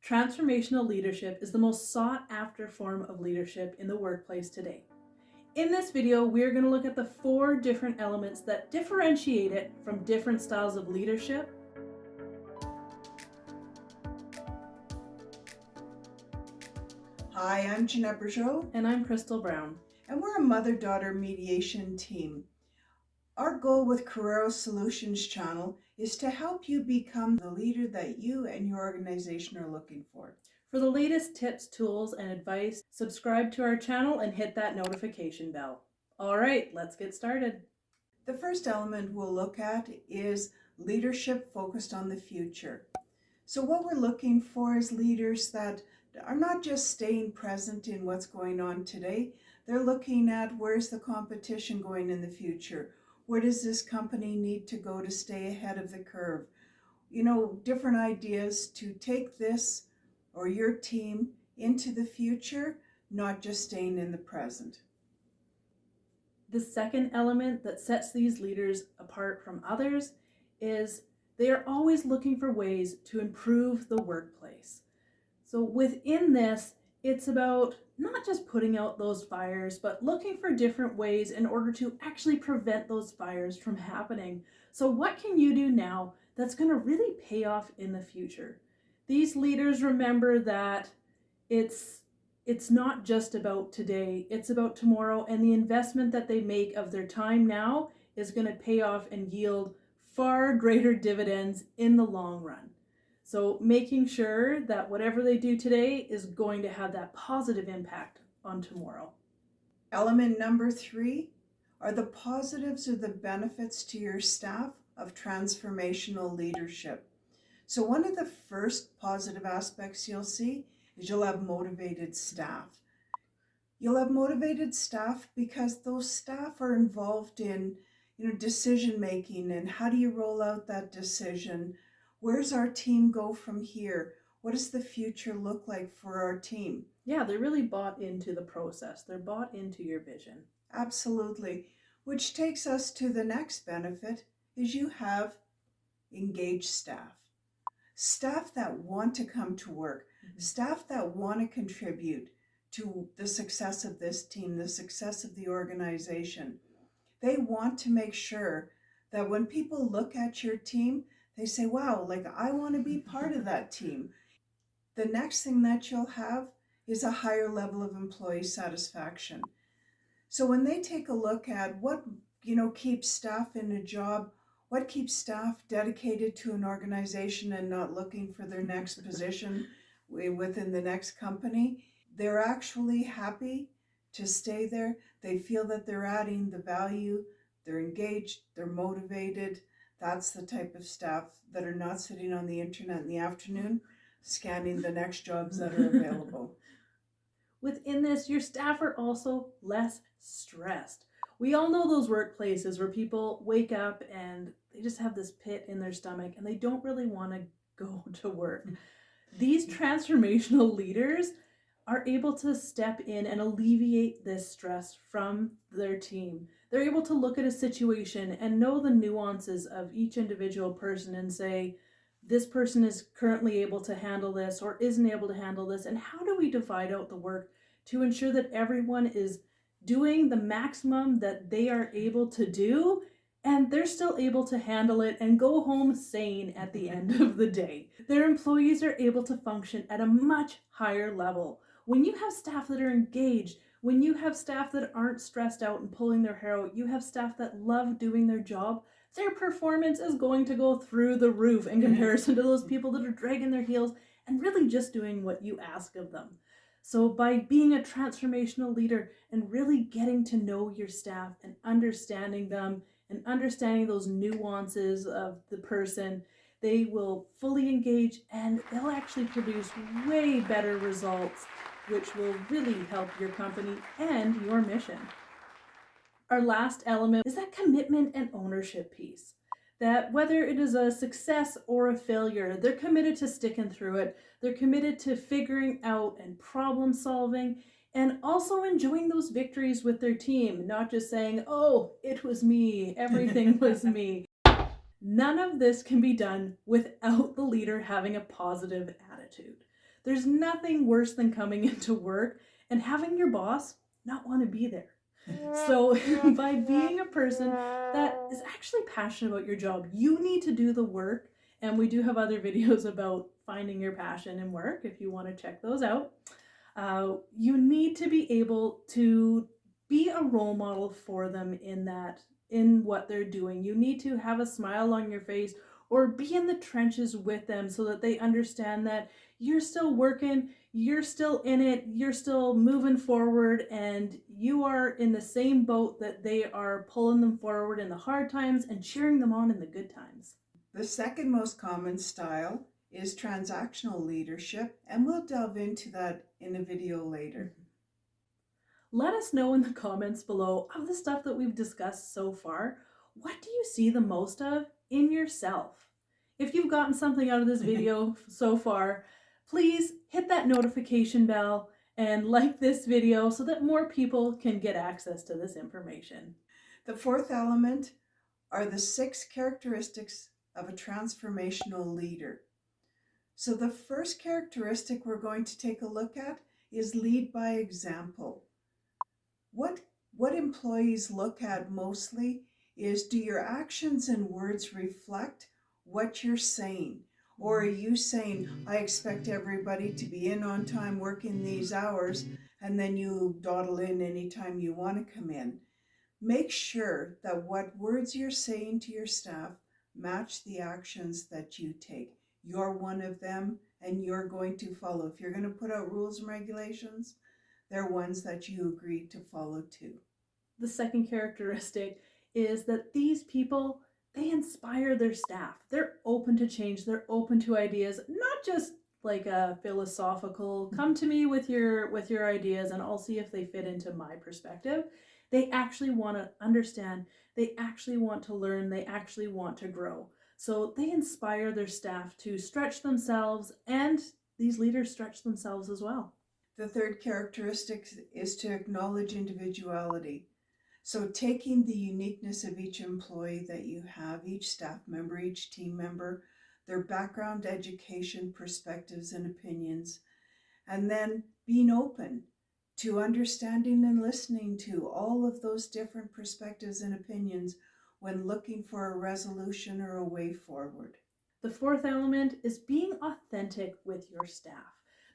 Transformational leadership is the most sought after form of leadership in the workplace today. In this video, we're going to look at the 4 different elements that differentiate it from different styles of leadership. Hi, I'm Jeanette Bergeau. And I'm Crystal Brown. And we're a mother-daughter mediation team. Our goal with Korero Solutions channel is to help you become the leader that you and your organization are looking for. For the latest tips, tools, and advice, subscribe to our channel and hit that notification bell. All right, let's get started. The first element we'll look at is leadership focused on the future. So what we're looking for is leaders that are not just staying present in what's going on today. They're looking at where's the competition going in the future? Where does this company need to go to stay ahead of the curve? Different ideas to take this or your team into the future, not just staying in the present. The second element that sets these leaders apart from others is they are always looking for ways to improve the workplace. So within this, it's about not just putting out those fires, but looking for different ways in order to actually prevent those fires from happening. So what can you do now that's going to really pay off in the future? These leaders remember that it's not just about today, it's about tomorrow, and the investment that they make of their time now is going to pay off and yield far greater dividends in the long run. So making sure that whatever they do today is going to have that positive impact on tomorrow. Element number 3 are the positives or the benefits to your staff of transformational leadership. So one of the first positive aspects you'll see is you'll have motivated staff. You'll have motivated staff because those staff are involved in decision making, and how do you roll out that decision? Where's our team go from here? What does the future look like for our team? Yeah, they're really bought into the process. They're bought into your vision. Absolutely. Which takes us to the next benefit is you have engaged staff. Staff that want to come to work, staff that want to contribute to the success of this team, the success of the organization. They want to make sure that when people look at your team, they say, wow, I want to be part of that team. The next thing that you'll have is a higher level of employee satisfaction. So when they take a look at what, keeps staff in a job, what keeps staff dedicated to an organization and not looking for their next position within the next company, they're actually happy to stay there. They feel that they're adding the value, they're engaged, they're motivated. That's the type of staff that are not sitting on the internet in the afternoon scanning the next jobs that are available. Within this, your staff are also less stressed. We all know those workplaces where people wake up and they just have this pit in their stomach and they don't really want to go to work. These transformational leaders are able to step in and alleviate this stress from their team. They're able to look at a situation and know the nuances of each individual person and say, this person is currently able to handle this or isn't able to handle this, and how do we divide out the work to ensure that everyone is doing the maximum that they are able to do and they're still able to handle it and go home sane at the end of the day. Their employees are able to function at a much higher level. When you have staff that are engaged, when you have staff that aren't stressed out and pulling their hair out, you have staff that love doing their job, their performance is going to go through the roof in comparison to those people that are dragging their heels and really just doing what you ask of them. So by being a transformational leader and really getting to know your staff and understanding them and understanding those nuances of the person, they will fully engage and they'll actually produce way better results, which will really help your company and your mission. Our last element is that commitment and ownership piece. That whether it is a success or a failure, they're committed to sticking through it. They're committed to figuring out and problem solving and also enjoying those victories with their team, not just saying, oh, it was me, everything was me. None of this can be done without the leader having a positive attitude. There's nothing worse than coming into work and having your boss not want to be there. So, by being a person that is actually passionate about your job, you need to do the work. And we do have other videos about finding your passion in work if you want to check those out. You need to be able to be a role model for them in what they're doing. You need to have a smile on your face or be in the trenches with them so that they understand that you're still working, you're still in it, you're still moving forward, and you are in the same boat that they are, pulling them forward in the hard times and cheering them on in the good times. The second most common style is transactional leadership, and we'll delve into that in a video later. Let us know in the comments below of the stuff that we've discussed so far. What do you see the most of in yourself? If you've gotten something out of this video so far, please hit that notification bell and like this video so that more people can get access to this information. The fourth element are the 6 characteristics of a transformational leader. So the first characteristic we're going to take a look at is lead by example. What employees look at mostly is, do your actions and words reflect what you're saying? Or are you saying, I expect everybody to be in on time working these hours, and then you dawdle in anytime you want to come in? Make sure that what words you're saying to your staff match the actions that you take. You're one of them and you're going to follow. If you're going to put out rules and regulations, they're ones that you agree to follow too. The second characteristic is that these people, they inspire their staff. They're open to change. They're open to ideas, not just like a philosophical, come to me with your ideas and I'll see if they fit into my perspective. They actually want to understand. They actually want to learn. They actually want to grow. So they inspire their staff to stretch themselves, and these leaders stretch themselves as well. The third characteristic is to acknowledge individuality. So taking the uniqueness of each employee that you have, each staff member, each team member, their background, education, perspectives, and opinions, and then being open to understanding and listening to all of those different perspectives and opinions when looking for a resolution or a way forward. The fourth element is being authentic with your staff.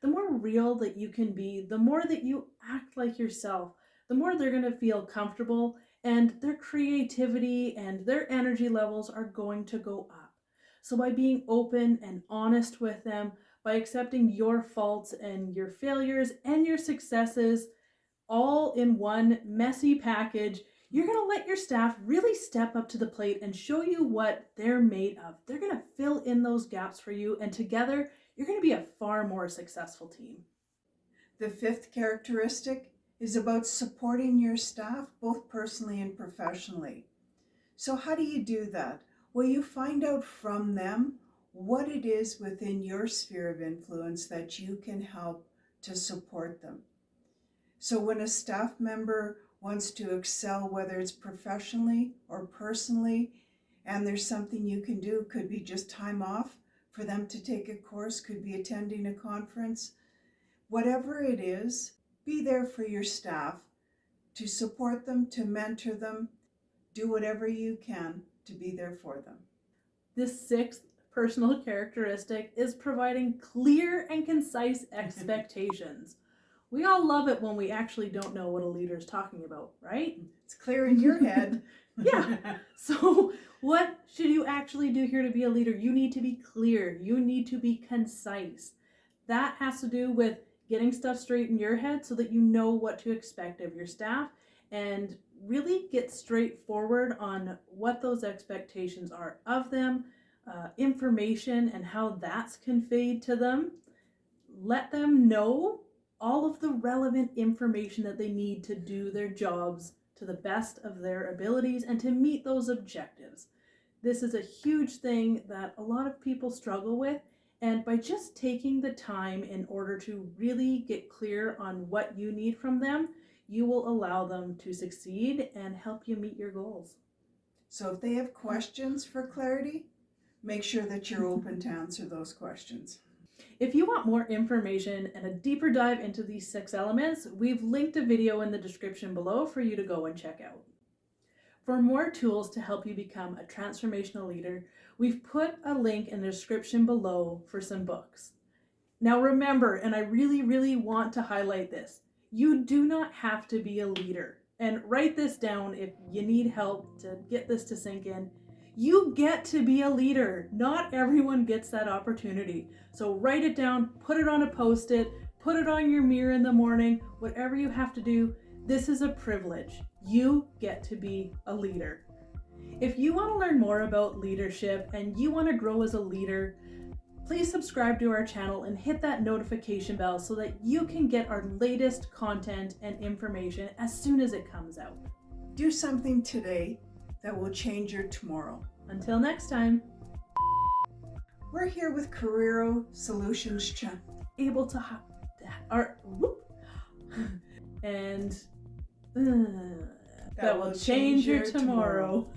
The more real that you can be, the more that you act like yourself, the more they're going to feel comfortable, and their creativity and their energy levels are going to go up. So by being open and honest with them, by accepting your faults and your failures and your successes all in one messy package, you're going to let your staff really step up to the plate and show you what they're made of. They're going to fill in those gaps for you, and together you're going to be a far more successful team. The fifth characteristic is about supporting your staff both personally and professionally. So how do you do that? Well, you find out from them what it is within your sphere of influence that you can help to support them. So when a staff member wants to excel, whether it's professionally or personally, and there's something you can do, could be just time off for them to take a course, could be attending a conference, whatever it is, be there for your staff to support them, to mentor them, do whatever you can to be there for them. This sixth personal characteristic is providing clear and concise expectations. We all love it when we actually don't know what a leader is talking about, right? It's clear in your head. Yeah. So what should you actually do here to be a leader? You need to be clear. You need to be concise. That has to do with getting stuff straight in your head so that you know what to expect of your staff, and really get straightforward on what those expectations are of them, information and how that's conveyed to them. Let them know all of the relevant information that they need to do their jobs to the best of their abilities and to meet those objectives. This is a huge thing that a lot of people struggle with, and by just taking the time in order to really get clear on what you need from them, you will allow them to succeed and help you meet your goals. So if they have questions for clarity, make sure that you're open to answer those questions. If you want more information and a deeper dive into these 6 elements, we've linked a video in the description below for you to go and check out. For more tools to help you become a transformational leader, we've put a link in the description below for some books. Now remember, and I really want to highlight this, you do not have to be a leader. And write this down if you need help to get this to sink in. You get to be a leader. Not everyone gets that opportunity. So write it down, put it on a post-it, put it on your mirror in the morning, whatever you have to do. This is a privilege. You get to be a leader. If you want to learn more about leadership and you want to grow as a leader, please subscribe to our channel and hit that notification bell so that you can get our latest content and information as soon as it comes out. Do something today that will change your tomorrow. Until next time. We're here with Korero Solutions Able to and that will change your tomorrow.